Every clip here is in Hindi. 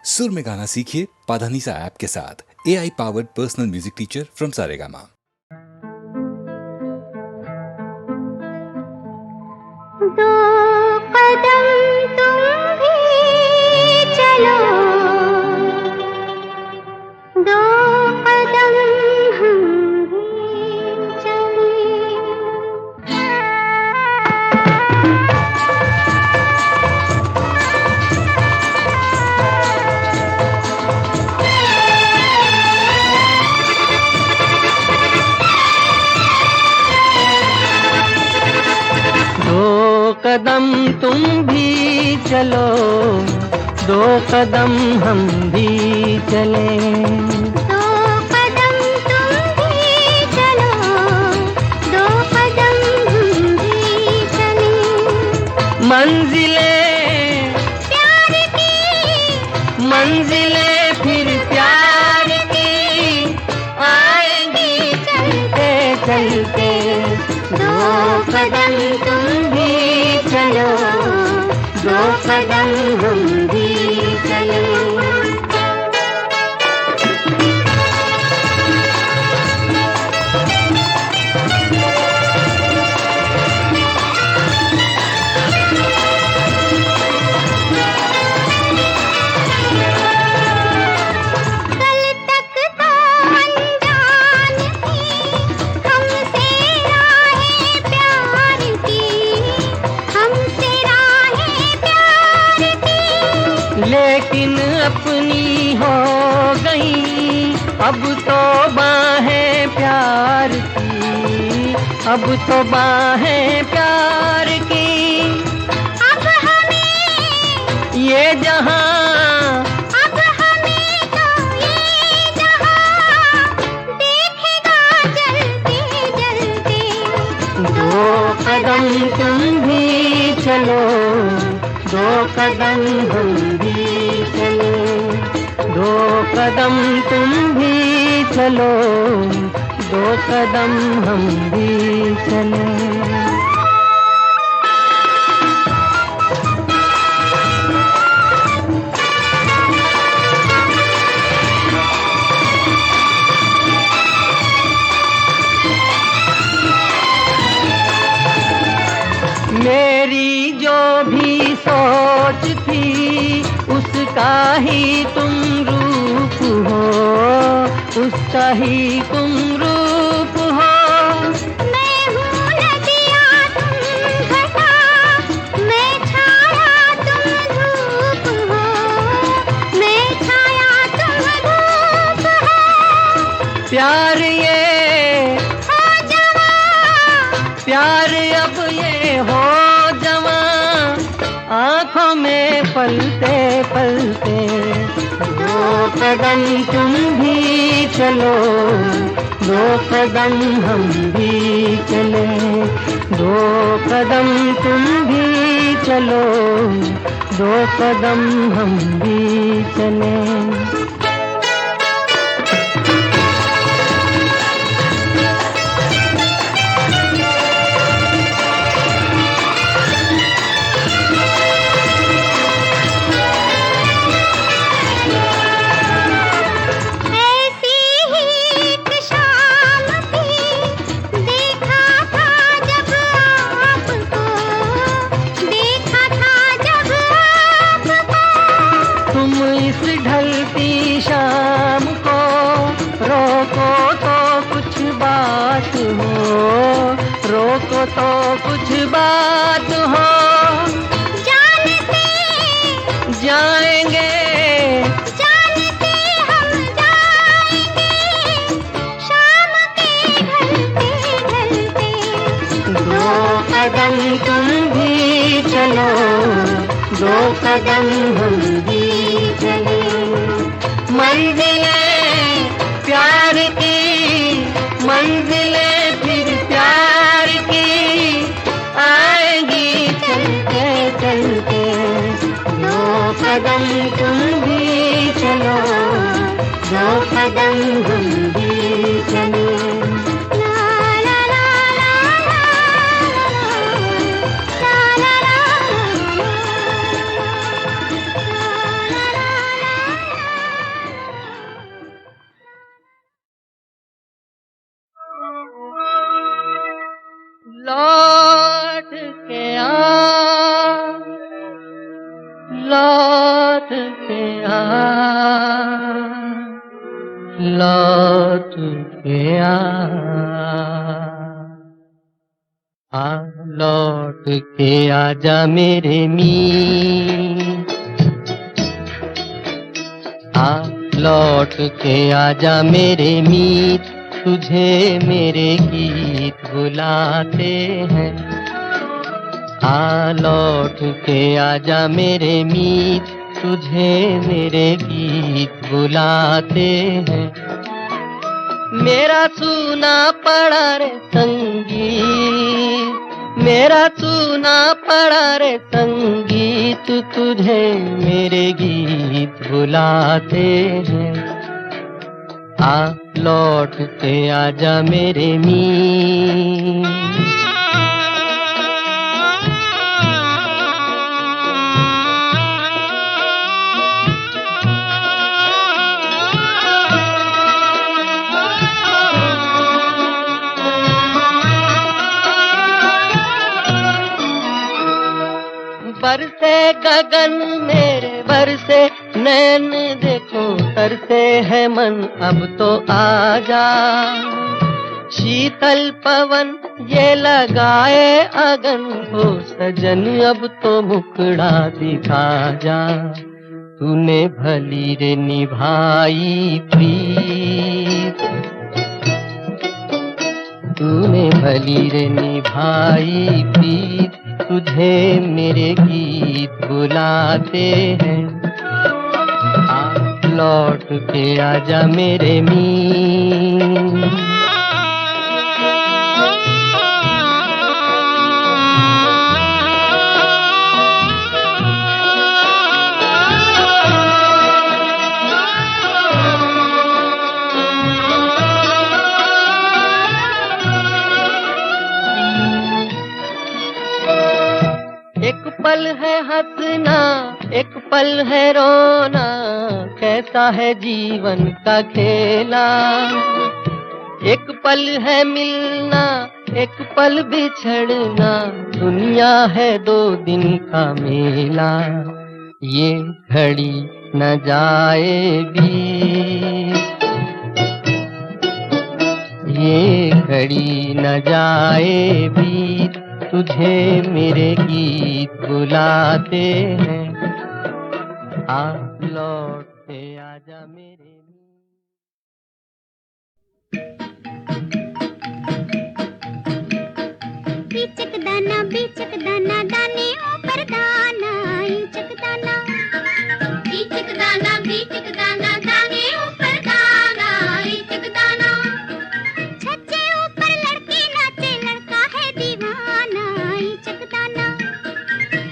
सुर में गाना सीखिए पाधानीसा ऐप के साथ। AI powered personal music teacher from Saregama. दो कदम तुम भी चलो, दो कदम हम भी चलें। दो कदम तुम भी चलो, दो कदम हम भी चलें। दो कदम तुम भी चलो, दो कदम हम भी चलें। मंजिलें प्यार की, मंजिलें फिर प्यार की आएंगी चलते चलते। दो कदम तुम भी चलो, दो कदम हम भी चलें। कल तक तो अनजान थी हमसे राहें प्यार की, हमसे राहें प्यार की। लेकिन अपनी हो गई अब तो बाहें प्यार की, अब तो बाहें प्यार की। अब हमें, ये जहां अब हमें तो ये जहां देखेगा जलते जलते। दो कदम तुम भी चलो, दो कदम हम भी चलो। दो कदम तुम भी चलो, दो कदम हम भी चलें। मेरी जो भी सोच थी उसका ही तुम रूप हो, उसका ही तुम रूप हो। मैं हूँ नदिया तुम घटा, मैं छाया तुम धूप हो, मैं छाया तुम धूप हो। प्यार ये हो जवां, प्यार अब ये हो जवां, आँखों में पलते पलते। दो कदम तुम भी चलो, दो कदम हम भी चलें। दो कदम तुम भी चलो, दो कदम हम भी चलें। ऐसी ही एक शाम थी, देखा था जब आपको, देखा था जब आपको। तुम इस ढलती शाम को रोको तो कुछ बात हो, रोको तो कुछ बात हो। जान से, जाएंगे जान से हम जाएंगे, शाम के ढलते ढलते। दो कदम तुम भी चलो, दो कदम हम भी चलें। मंजिलें प्यार की, मंजिलें फिर प्यार की आएंगी चलते चलते। दो कदम तुम भी चलो, दो कदम हम भी चलें। ला ला ला ला ला ला ला ला ला ला ला ला ला ला ला। लौट के आ लौट के आजा मेरे मीत, आ लौट के आजा मेरे मीत, तुझे मेरे गीत बुलाते हैं। आ लौट के आजा मेरे मीत, तुझे मेरे गीत बुलाते हैं। मेरा सूना पड़ा रे संगीत, मेरा सूना पड़ा रे संगीत, तुझे मेरे गीत बुलाते हैं। आ लौट के आजा मेरे मीत। बरसे गगन मेरे बरसे नैन, देखो तरसे है मन अब तो आजा। शीतल पवन ये लगाए अगन, हो सजन अब तो मुखड़ा दिखा जा। तूने भली रे निभाई प्रीत, तूने भली रे निभाई प्रीत, तुझे मेरे गीत बुलाते हैं। आ लौट के आजा मेरे मीत। एक पल है हंसना, एक पल है रोना, कैसा है जीवन का खेला। एक पल है मिलना, एक पल बिछड़ना, दुनिया है 2 दिन का मेला। ये घड़ी न जाए बीत, ये घड़ी न जाए बीत, तुझे मेरे गीत बुलाते हैं। आ लौट के आजा मेरे बीचक दाना दाने ऊपर दाना, ईचक दाना, बीचक दाना दाने ऊपर दाना, ईचक दाना। छज्जे ऊपर लड़की नाचे, लड़का है दीवाना, ईचक दाना।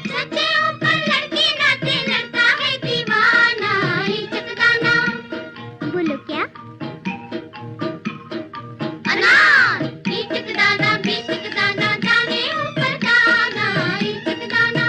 छज्जे ऊपर लड़की नाचे, लड़का है दीवाना, ईचक दाना। बोलो क्या? अनार। ईचक दाना दाने ऊपर दाना, ईचक दाना।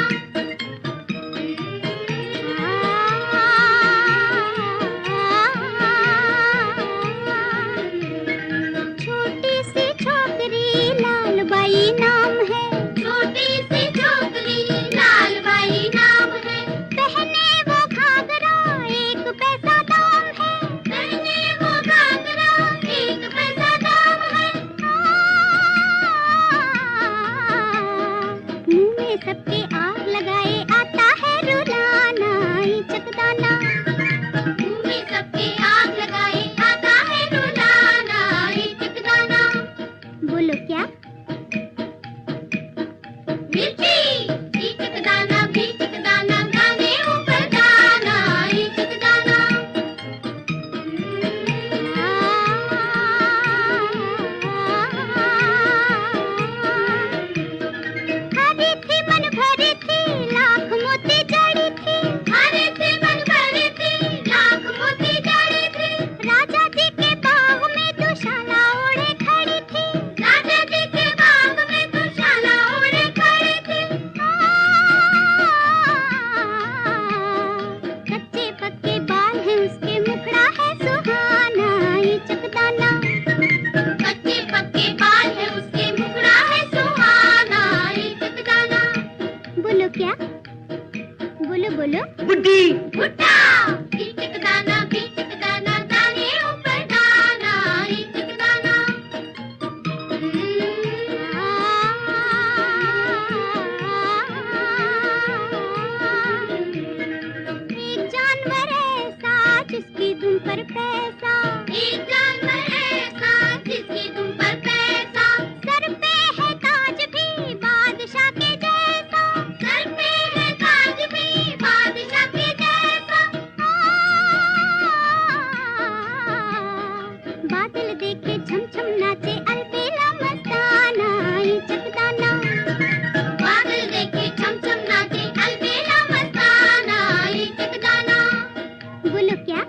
बोलो क्या?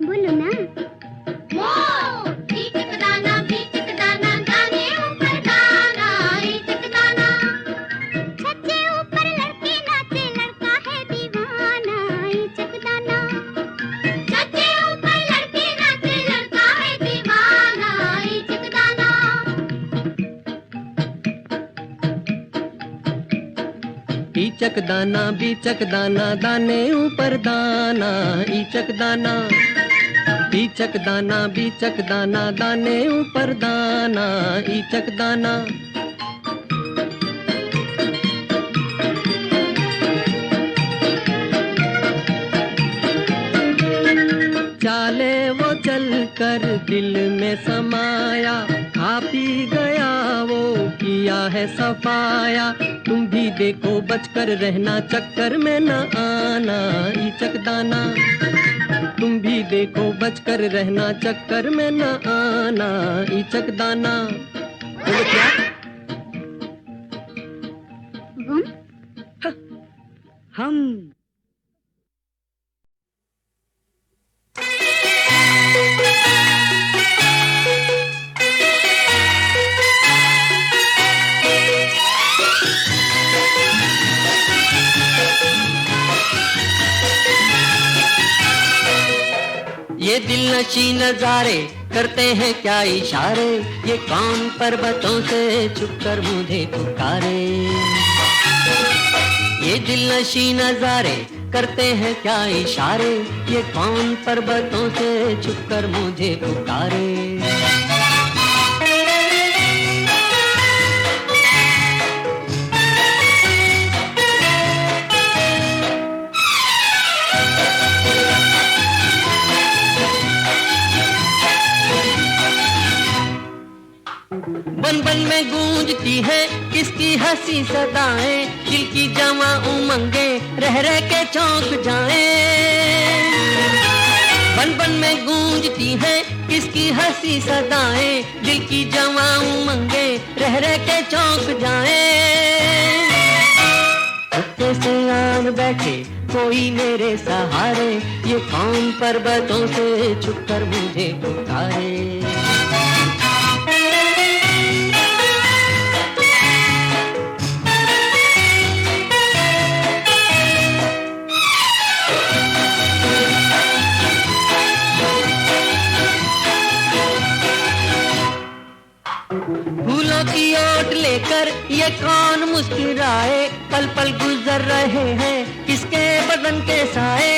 बोलो ना। बीचक दाना दाने ऊपर दाना बीचक दाना। छत से ऊपर लड़के नाचे लड़का है दीवाना बीचक दाना। छत से ऊपर लड़के नाचे लड़का है दीवाना बीचक दाना। बीचक दाना दाने ऊपर दाना ईचक दाना। बीचक दाना दाने ऊपर दाना ईचक दाना। चाले वो चल कर दिल में समाया, खा पी गया वो किया है सफाया। तुम भी देखो बचकर रहना, चक्कर में न आना ईचक दाना। तुम भी देखो बचकर रहना, चक्कर में न आना ईचक दाना। बोलो क्या? हम ये दिल नशी नजारे करते हैं क्या इशारे, ये कौन पर्वतों से छुपकर मुझे पुकारे। ये दिल नशी नजारे करते हैं क्या इशारे, ये कौन पर्वतों से छुपकर मुझे पुकारे। बन बन में गूंजती है किसकी हंसी सदाएं, दिल की जवां उमंगे रह रह के चौंक जाएं। बन बन में गूंजती है किसकी हंसी सदाएं, दिल की जवां उमंगे रह रह के चौंक जाएं। छत्ते से आन बैठे कोई मेरे सहारे, ये कौन पर्वतों से छुपकर मुझे पुकारे। फूलों की ओट लेकर ये कौन मुस्कुराए, पल पल गुजर रहे हैं किसके बदन के साए।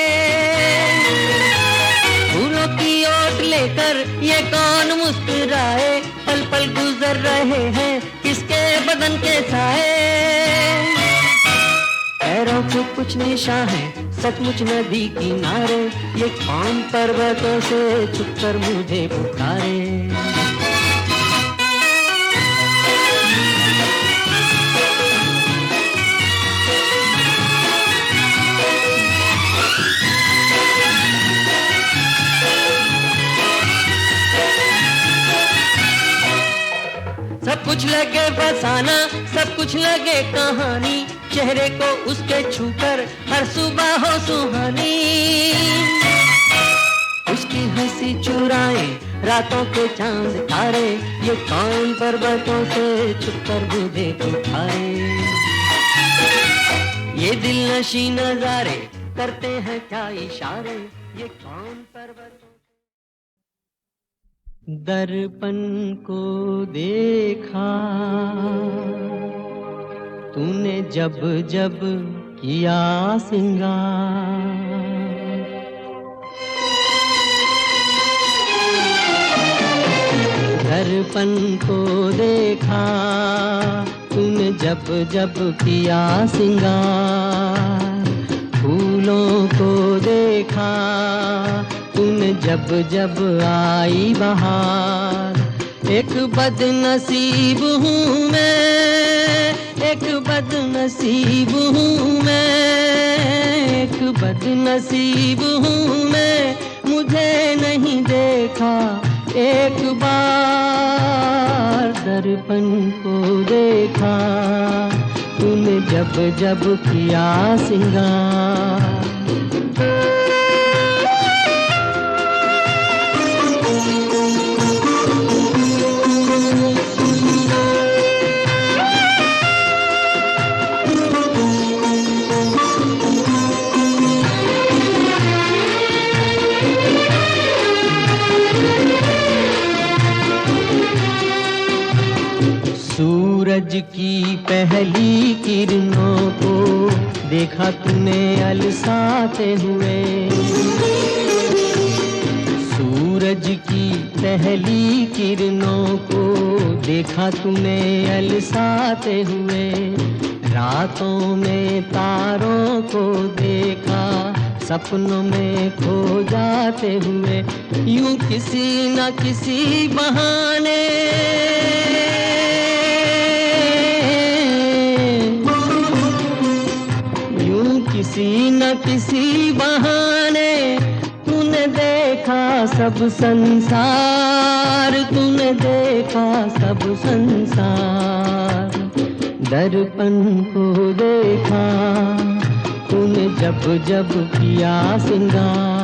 फूलों की ओट लेकर ये कौन मुस्कुराए, पल पल गुजर रहे हैं किसके बदन के साए। पैरों पे कुछ निशान है सचमुच नदी किनारे, ये कौन पर्वतों से छुपकर मुझे पुकारे। सब कुछ लगे फसाना, सब कुछ लगे कहानी, चेहरे को उसके छूकर हर सुबह हो सुहानी। उसकी हंसी चुराए रातों के चांद तारे, ये कौन पर्वतों से छुपकर मुझे पुकारे। ये दिल नशी नजारे करते हैं क्या इशारे, ये कौन पर्वतों। दर्पण को देखा तूने जब जब किया सिंगार, दर्पण को देखा तूने जब जब किया सिंगार। फूलों को देखा तूने जब जब आई बहार। एक बदनसीब हूँ मैं, एक बदनसीब हूँ मैं, एक बदनसीब हूँ मैं, मुझे नहीं देखा एक बार। दर्पण को देखा तूने जब जब किया सिंगार। सूरज की पहली किरणों को देखा तूने अलसाते हुए, सूरज की पहली किरणों को देखा तूने अलसाते हुए, रातों में तारों को देखा सपनों में खो जाते हुए, यूं किसी न किसी बहाने किसी न किसी बहाने तूने देखा सब संसार, तूने देखा सब संसार। दर्पण को देखा तूने जब जब किया सिंगार।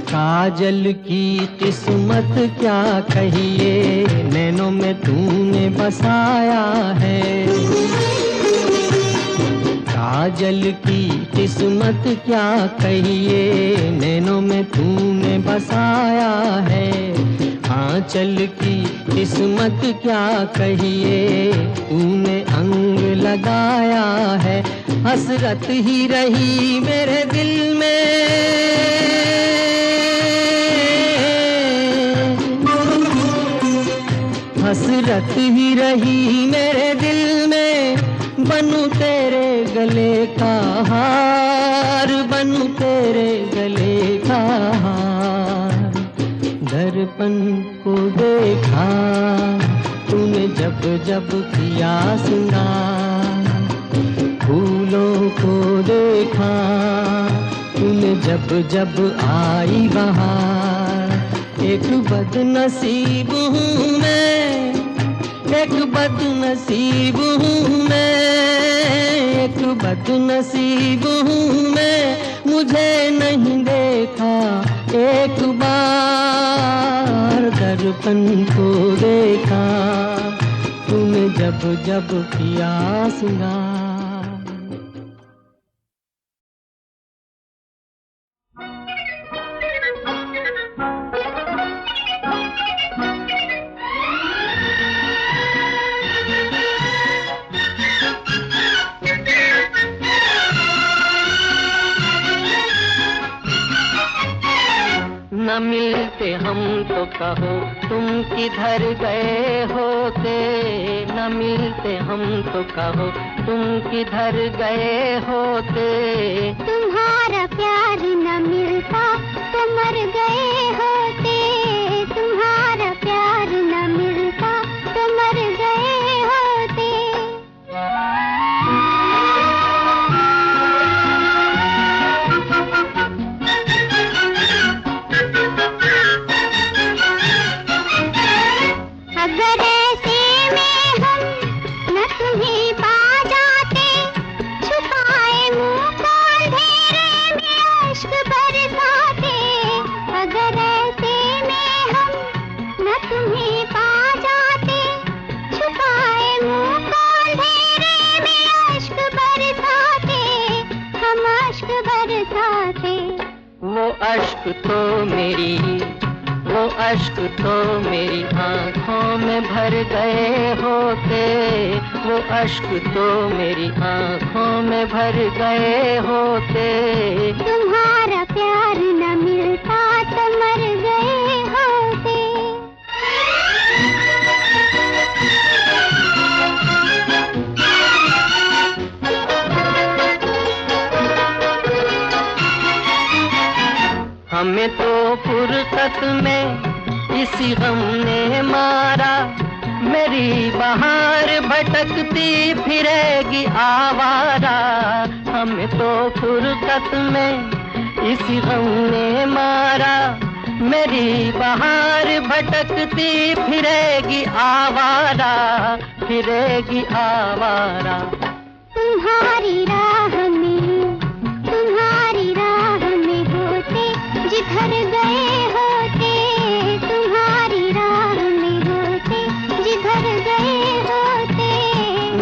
काजल की किस्मत क्या कहिए, नैनों में तूने बसाया है। काजल की किस्मत क्या कहिए, नैनों में तूने बसाया है। आंचल की किस्मत क्या कहिए, तूने अंग लगाया है। हसरत ही रही मेरे दिल में, हसरत ही रही मेरे दिल में। बनूं तेरे गले का हार, बनूं तेरे गले का हार। दर्पण को देखा तूने जब जब किया सिंगार, फूलों को देखा तूने जब जब आई बहार। एक बदनसीब हूँ मैं, एक बदनसीब हूँ मैं, एक बदनसीब हूँ मैं। मुझे नहीं देखा एक बार, दर्पण को देखा तूने जब जब किया सिंगार। न मिलते हम तो कहो तुम किधर गए होते, न मिलते हम तो कहो तुम किधर गए होते। तुम्हारा प्यार न मिलता तो मर गए होते, तुम्हारा प्यार न मिलता तो मर गए होते। अगर ऐसे में हम न तुम्हें पा जाते, छुपाए मुंह को अंधेरे में अश्क बरसाते। अगर ऐसे में हम न तुम्हें पा जाते, छुपाए मुंह को अंधेरे में अश्क बरसाते, हम अश्क बरसाते। वो अश्क तो मेरी, वो अश्क तो मेरी आँखों में भर गए होते, वो अश्क तो मेरी आँखों में भर गए होते। तुम्हारा प्यार न मिलता तो मर गए होते। हमें तो फुर्सत में इसी गम ने मारा, मेरी बहार भटकती फिरेगी आवारा। हमें तो फुर्सत में इसी गम ने मारा, मेरी बहार भटकती फिरेगी आवारा, फिरेगी आवारा। तुम्हारी राह में, तुम्हारी राह में हो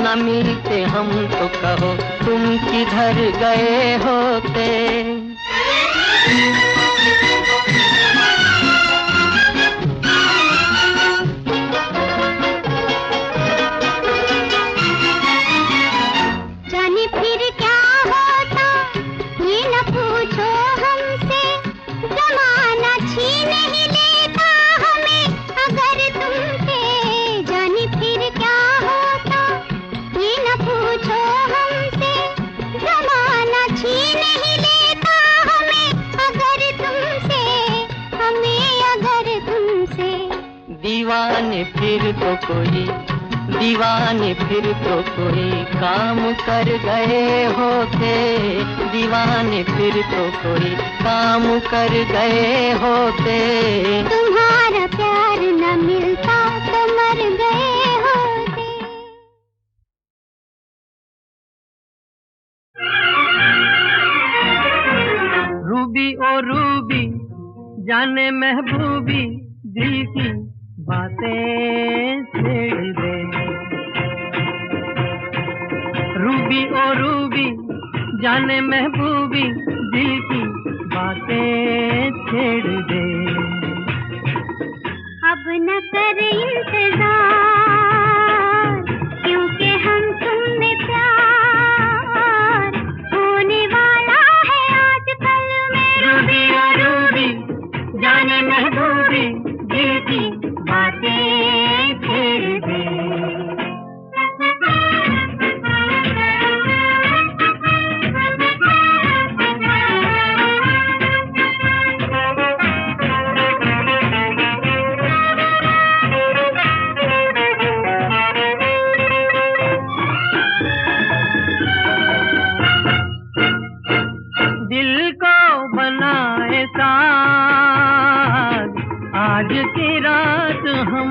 न मिलते हम तो कहो तुम किधर गए होते। जाने फिर क्या होता ये न पूछो हमसे, जमाना छीन ही लेता हमें अगर तुमसे। जाने फिर क्या होता ये न पूछो हमसे, जमाना छीन ही लेता हमें अगर तुमसे, हमें अगर तुमसे। दीवाने फिर तो कोई, दीवाने फिर तो कोई काम कर गए होते। दीवाने फिर तो कोई काम कर गए होते। तुम्हारा प्यार न मिलता तो मर गए होते। रूबी ओ रूबी जाने महबूबी, दिल की बातें छेड़ दे। रूबी ओ रूबी जाने महबूबी, दिल की बातें छेड़ दे। अब न कर इंतजार, क्योंकि हम तुम में प्यार होने वाला है आजकल में। रूबी ओ रूबी जाने महबूबी, दिल की बातें छेड़ दे। दिल को बनाए साथ आज की रात हम,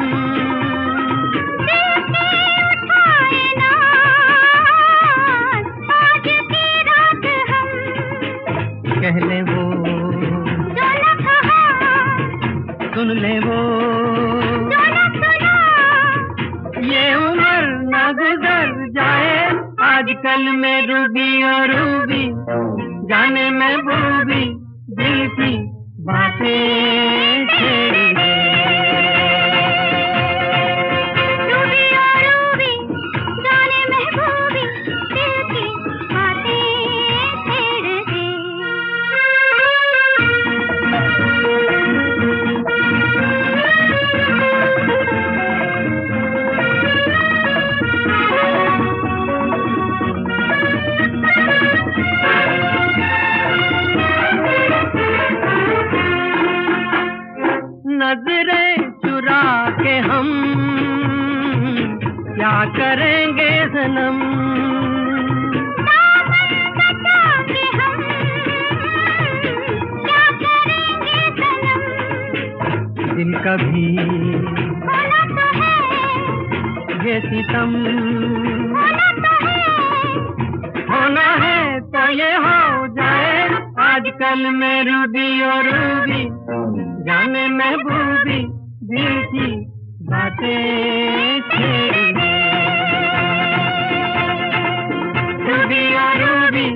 दिल से उठाए नाज आज की रात हम। कह ले वो जो न कहा, सुन ले वो जो न सुना, ये उम्र न गुजर जाए आजकल में। रूबी और रूबी जाने महबूबी, दिल की बातें छेड़ दे। रूबी और रूबी जाने महबूबी, दिल की बातें छेड़ दे। नजरें चुरा के हम क्या करेंगे सनम। दामन बचा के हम क्या करेंगे सनम। दिल कभी होना तो है, ये सितम होना तो है, होना है तो ये हो जाए आजकल में। रूबी और रूबी जाने महबूबी, दिल की बातें छेड़ दे। रूबी और रूबी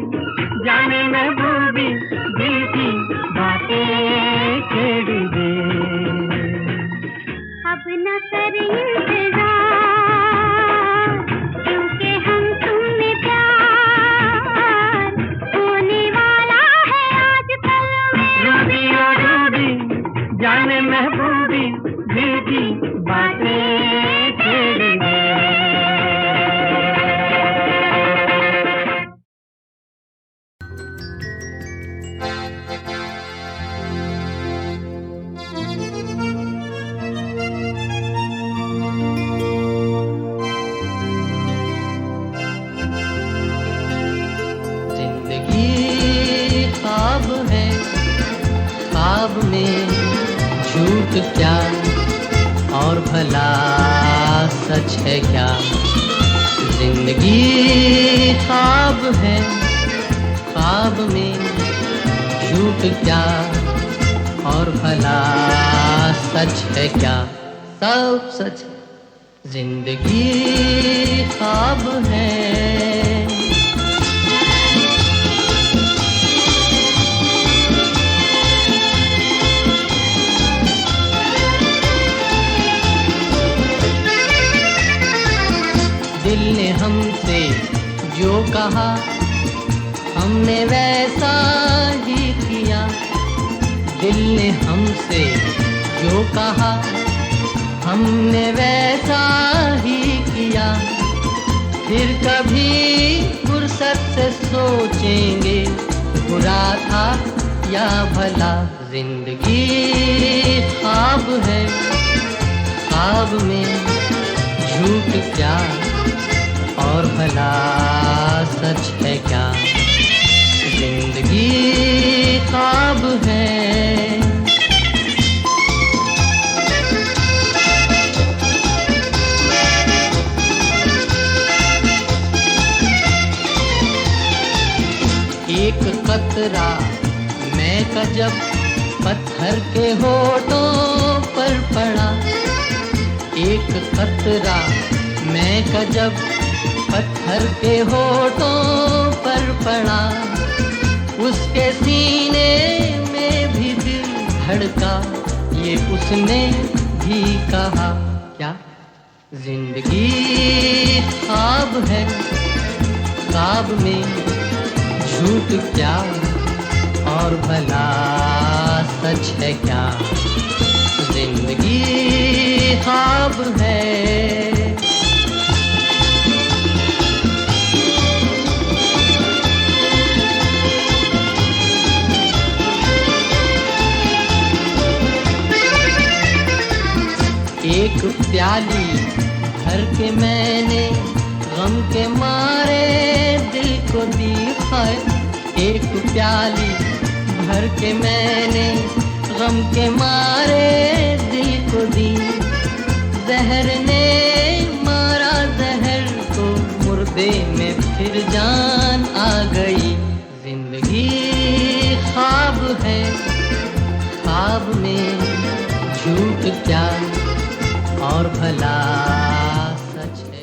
जाने महबूबी, दिल की बातें छेड़ दे। अब न कर इंतजार, क्योंकि हम तुम में प्यार होने वाला है आजकल में। रूबी और रूबी जाने महबूबी, दिल की बातें छेड़ दे। जिंदगी ख्वाब है, ख्वाब में झूठ क्या और भला सच है क्या। जिंदगी ख्वाब है, ख्वाब में झूठ क्या और भला सच है क्या। सब सच। जिंदगी ख्वाब है, दिल ने हमसे जो कहा हमने वैसा ही किया। दिल ने हमसे जो कहा हमने वैसा ही किया। फिर कभी फुर्सत से सोचेंगे बुरा था या भला। जिंदगी ख्वाब है, ख्वाब में झूठ क्या और भला सच है क्या। जिंदगी ख्वाब है। एक कतरा मैं का जब पत्थर के होठों पर पड़ा। एक कतरा मैं का जब पत्थर के होठों पर पड़ा। उसके सीने में भी दिल धड़का, ये उसने भी कहा। क्या जिंदगी ख्वाब है, ख्वाब में झूठ क्या और भला सच है क्या। जिंदगी ख्वाब है। एक प्याली भर के मैंने गम के मारे दिल को दी है। एक प्याली भर के मैंने गम के मारे दिल को दी। जहर ने मारा जहर को, मुर्दे में फिर जान आ गई। जिंदगी ख्वाब है, ख्वाब में झूठ क्या और भला सच है।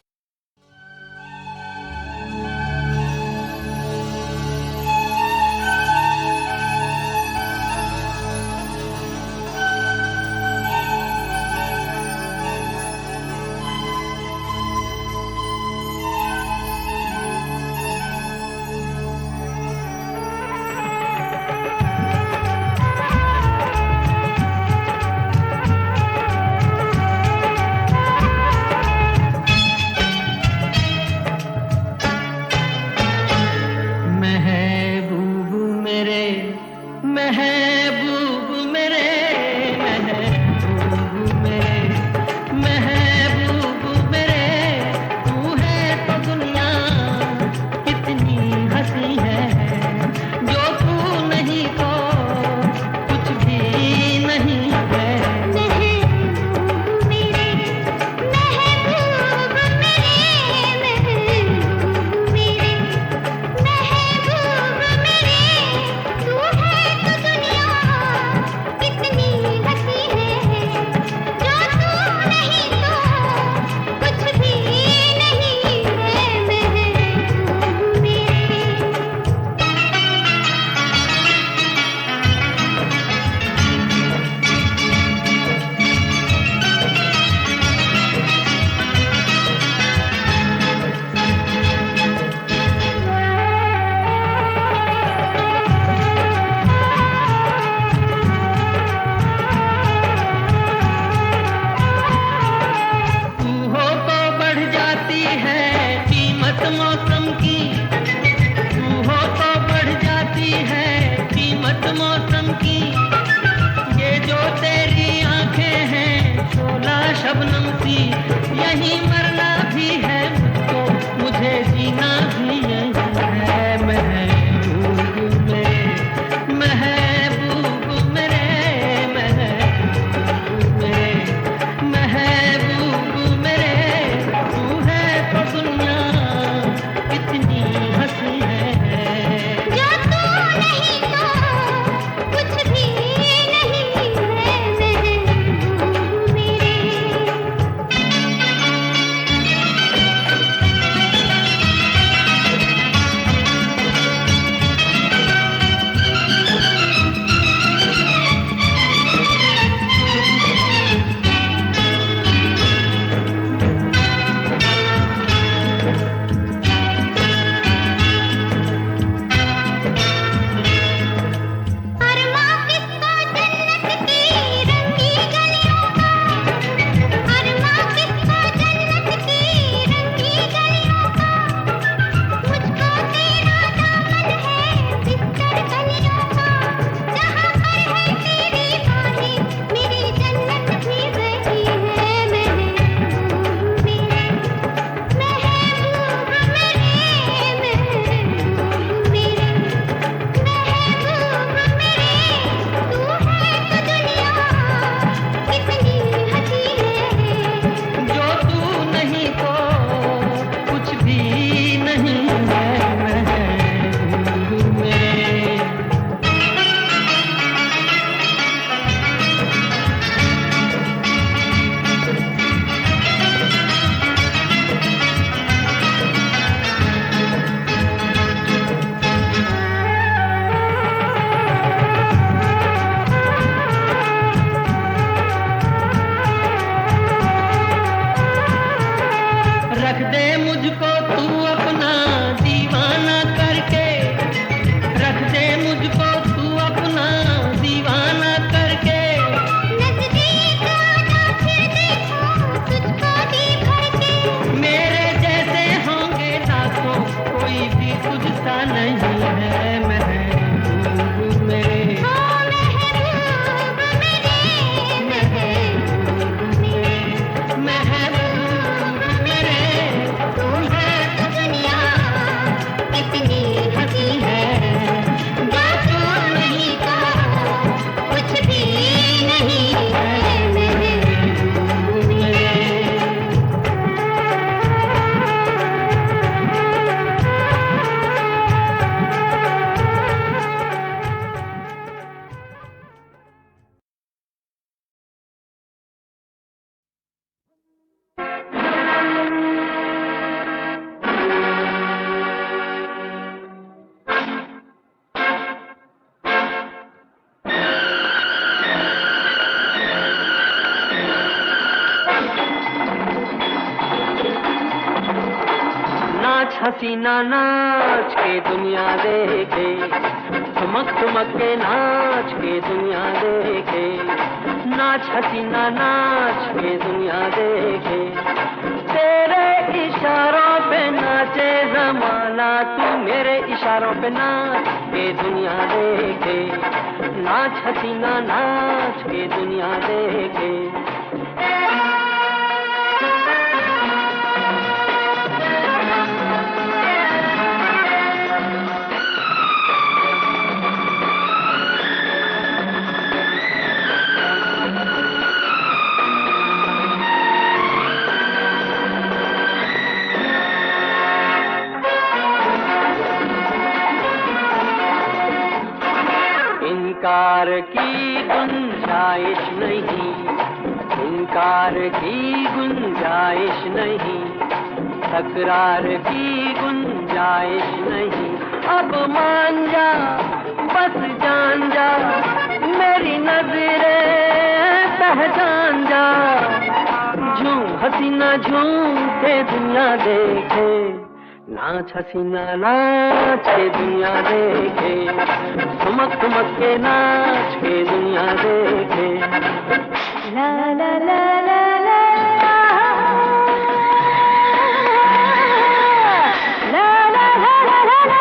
मुझको तू अपना दीवाना करके, रख दे मुझको तू अपना दीवाना करके। नजदीक आना फिर देखो तुझको भी भर के। मेरे जैसे होंगे लाखों, कोई भी तुझसा नहीं है महबूब मेरे। ओ महबूब मेरे, महबूब मेरे, महबूब मेरे, तू है तो दुनिया कितनी हंसी है। जो तू नहीं तो कुछ भी नहीं है। महबूब मेरे। नाच हसीना नाच के दुनिया देखे, ठुमक ठुमक के नाच के दुनिया देखे। नाच हसीना नाच के दुनिया देखे, तेरे इशारों पे नाचे जमाना, तू मेरे इशारों पे नाच के दुनिया देखे। नाच हसीना नाच के दुनिया देखे। इनकार की गुंजाइश नहीं, इनकार की गुंजाइश नहीं, तकरार की गुंजाइश नहीं। अब मान जा, बस जान जा, मेरी नजरें पहचान जा। झूम हसीना झूम के दुनिया देखे, नाच हसीना नाच के दुनिया देखे। ठुमक ठुमक के नाच के दुनिया देखे। ला ला ला ला ला ला ला ला ला ला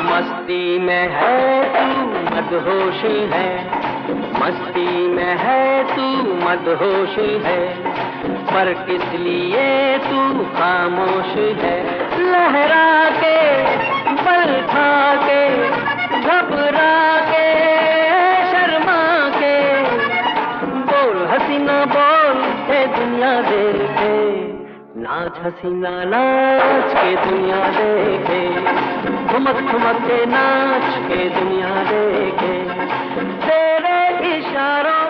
मस्ती में है तू मदहोशी है, मस्ती में है तू मदहोशी है, पर किस लिए तू खामोश है। लहरा के बल खा के घबरा के शर्मा के, बोल हसीना बोल के दुनिया देखे। नाच हसीना नाच के दुनिया देखे, ठुमक ठुमक के नाच के दुनिया देखे। तेरे इशारों